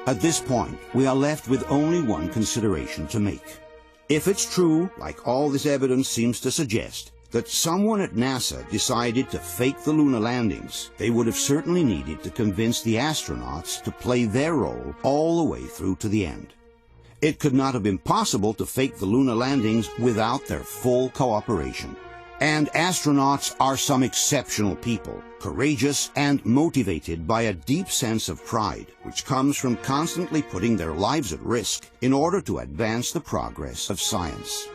At this point, we are left with only one consideration to make. If it's true, like all this evidence seems to suggest, that someone at NASA decided to fake the lunar landings, they would have certainly needed to convince the astronauts to play their role all the way through to the end. It could not have been possible to fake the lunar landings without their full cooperation. And astronauts are some exceptional people, courageous and motivated by a deep sense of pride, which comes from constantly putting their lives at risk in order to advance the progress of science.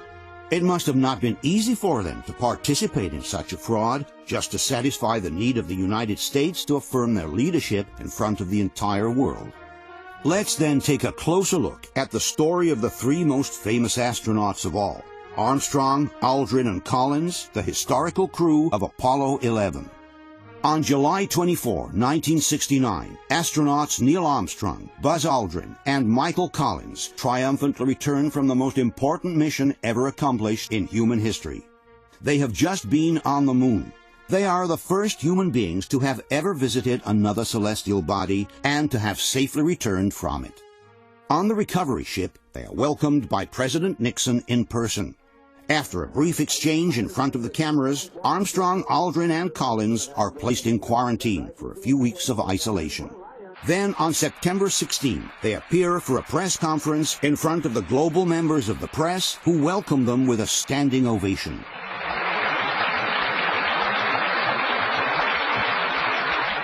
It must have not been easy for them to participate in such a fraud just to satisfy the need of the United States to affirm their leadership in front of the entire world. Let's then take a closer look at the story of the three most famous astronauts of all: Armstrong, Aldrin, and Collins, the historical crew of Apollo 11. On July 24, 1969, astronauts Neil Armstrong, Buzz Aldrin, and Michael Collins triumphantly returned from the most important mission ever accomplished in human history. They have just been on the moon. They are the first human beings to have ever visited another celestial body and to have safely returned from it. On the recovery ship, they are welcomed by President Nixon in person. After a brief exchange in front of the cameras, Armstrong, Aldrin, and Collins are placed in quarantine for a few weeks of isolation. Then, on September 16, they appear for a press conference in front of the global members of the press, who welcome them with a standing ovation.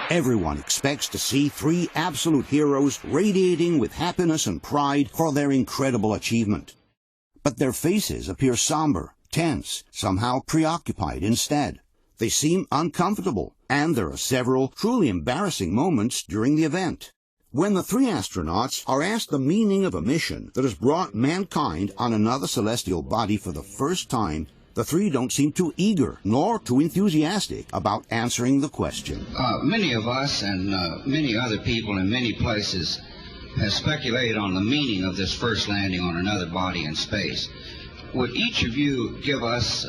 Everyone expects to see three absolute heroes radiating with happiness and pride for their incredible achievement. But their faces appear somber, tense, somehow preoccupied instead. They seem uncomfortable, and there are several truly embarrassing moments during the event. When the three astronauts are asked the meaning of a mission that has brought mankind on another celestial body for the first time, the three don't seem too eager nor too enthusiastic about answering the question. Many of us and many other people in many places have speculated on the meaning of this first landing on another body in space. Would each of you give us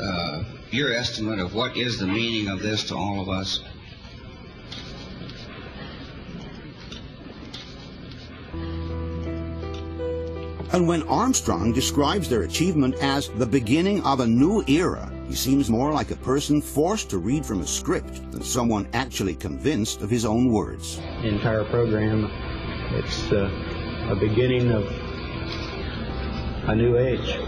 your estimate of what is the meaning of this to all of us? And when Armstrong describes their achievement as the beginning of a new era, he seems more like a person forced to read from a script than someone actually convinced of his own words. The entire program, it's a beginning of a new age.